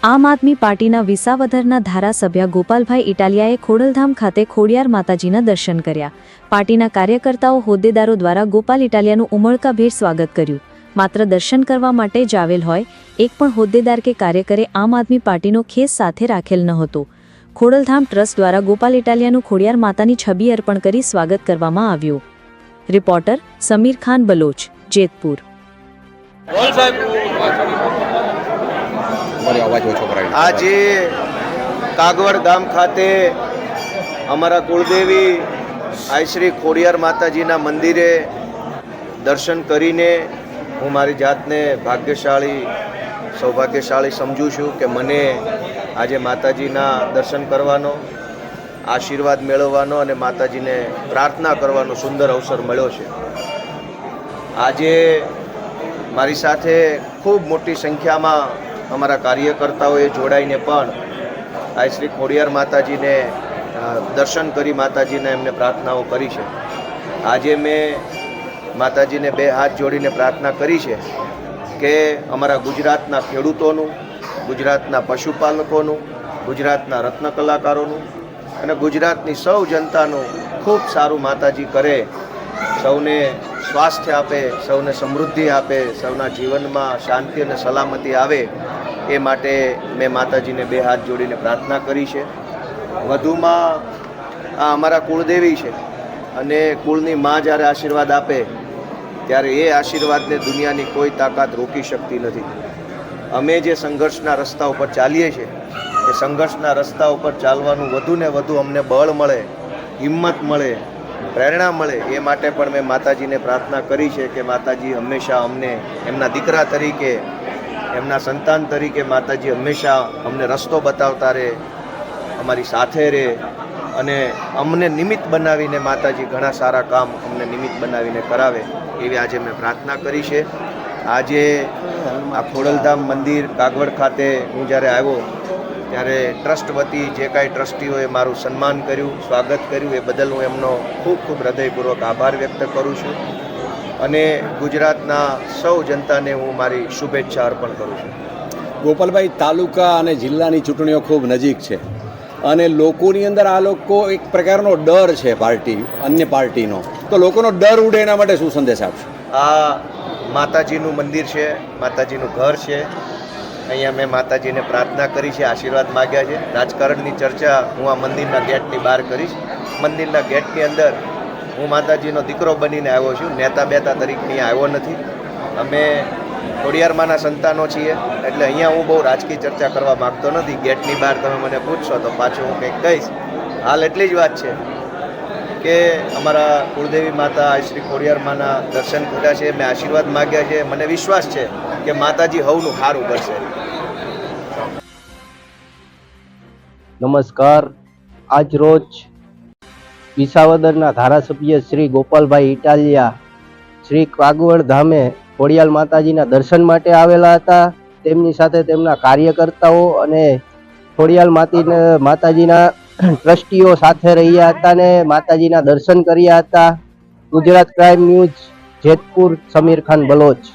આમ આદમી પાર્ટીના વિસાવદરના ધારાસભ્ય ગોપાલભાઈ ઇટાલિયાએ ખોડલધામ ખાતે ખોડિયાર માતાજીના દર્શન કર્યા. પાર્ટીના કાર્યકર્તાઓ હોદ્દેદારો દ્વારા ગોપાલ ઇટાલિયાનું ઉમળકાભેર સ્વાગત કર્યું. માત્ર દર્શન કરવા માટે જ આવેલ હોય એક પણ હોદ્દેદાર કે કાર્યકરે આમ આદમી પાર્ટીનો ખેસ સાથે રાખેલ ન હતો. ખોડલધામ ટ્રસ્ટ દ્વારા ગોપાલ ઇટાલિયાનું ખોડિયાર માતાની છબી અર્પણ કરી સ્વાગત કરવામાં આવ્યું. રિપોર્ટર સમીર ખાન બલોચ, જેતપુર. આજે કાગવડ ગામ ખાતે અમારા કુળદેવી આઈ ખોડિયાર માતાજીના મંદિરે દર્શન કરીને હું મારી જાતને સૌભાગ્યશાળી સમજું છું કે મને આજે માતાજીના દર્શન કરવાનો, આશીર્વાદ મેળવવાનો અને માતાજીને પ્રાર્થના કરવાનો સુંદર અવસર મળ્યો છે. આજે મારી સાથે ખૂબ મોટી સંખ્યામાં અમારા કાર્યકર્તાઓએ જોડાઈને પણ આ શ્રી ખોડિયાર માતાજીને દર્શન કરી માતાજીને એમને પ્રાર્થનાઓ કરી છે. આજે મેં માતાજીને બે હાથ જોડીને પ્રાર્થના કરી છે કે અમારા ગુજરાતના ખેડૂતોનું, ગુજરાતના પશુપાલકોનું, ગુજરાતના રત્ન કલાકારોનું અને ગુજરાતની સૌ જનતાનું ખૂબ સારું માતાજી કરે, સૌને સ્વાસ્થ્ય આપે, સૌને સમૃદ્ધિ આપે, સૌના જીવનમાં શાંતિ અને સલામતી આવે એ માટે મેં માતાજીને બે હાથ જોડીને પ્રાર્થના કરી છે. વધુમાં આ અમારા કુળદેવી છે અને કુળની માં જ્યારે આશીર્વાદ આપે ત્યારે એ આશીર્વાદને દુનિયાની કોઈ તાકાત રોકી શકતી નથી. અમે જે સંઘર્ષના રસ્તા ઉપર ચાલીએ છીએ એ સંઘર્ષના રસ્તા ઉપર ચાલવાનું વધુને વધુ અમને બળ મળે, હિંમત મળે, પ્રેરણા મળે એ માટે પણ મેં માતાજીને પ્રાર્થના કરી છે કે માતાજી હંમેશા અમને એમના દીકરા તરીકે, એમના સંતાન તરીકે માતાજી હંમેશા અમને રસ્તો બતાવતા રહે, અમારી સાથે રહે અને અમને નિમિત્ત બનાવીને માતાજી ઘણા સારા કામ અમને નિમિત્ત બનાવીને કરાવે એવી આજે મેં પ્રાર્થના કરી છે. આજે આ ખોડલધામ મંદિર કાગવડ ખાતે હું જ્યારે આવ્યો ત્યારે ટ્રસ્ટ વતી જે કાંઈ ટ્રસ્ટીઓએ મારું સન્માન કર્યું, સ્વાગત કર્યું એ બદલ હું એમનો ખૂબ ખૂબ હૃદયપૂર્વક આભાર વ્યક્ત કરું છું અને ગુજરાતના સૌ જનતાને હું મારી શુભેચ્છા અર્પણ કરું છું. ગોપાલભાઈ, તાલુકા અને જિલ્લાની ચૂંટણીઓ ખૂબ નજીક છે અને લોકોની અંદર આ લોકો એક પ્રકારનો ડર છે અન્ય પાર્ટીનો, તો લોકોનો ડર ઉડે એના માટે શું સંદેશ આપશો? આ માતાજીનું મંદિર છે, માતાજીનું ઘર છે. અહીંયા મેં માતાજીને પ્રાર્થના કરી છે, આશીર્વાદ માગ્યા છે. રાજકારણની ચર્ચા હું આ મંદિરના ગેટની બહાર કરીશ. મંદિરના ગેટની અંદર હું માતાજીનો દીકરો બનીને આવ્યો છું, નેતા બેતા તરીકે અહીંયા આવ્યો નથી. અમે ખોડિયારમાંના સંતાનો છીએ એટલે અહીંયા હું બહુ રાજકીય ચર્ચા કરવા માગતો નથી. ગેટની બહાર તમે મને પૂછશો તો પાછું હું કંઈક કહીશ. હાલ એટલી જ વાત છે કે અમારા કુળદેવી માતા શ્રી ખોડિયારમાંના દર્શન કર્યા છે, મેં આશીર્વાદ માગ્યા છે. મને વિશ્વાસ છે કે માતાજી હવનું સારું કરશે. નમસ્કાર. આજ રોજ વિસાવદરના ધારાસભ્ય શ્રી ગોપાલભાઈ ઇટાલિયા શ્રી કાગવડ ધામે ખોડિયાર માતાજીના દર્શન માટે આવેલા હતા. તેમની સાથે તેમના કાર્યકર્તાઓ અને ખોડિયાર માતાજીના ટ્રસ્ટીઓ સાથે રહ્યા હતા અને માતાજીના દર્શન કર્યા હતા. Gujarat crime news, Jetpur. સમીર ખાન બલોચ.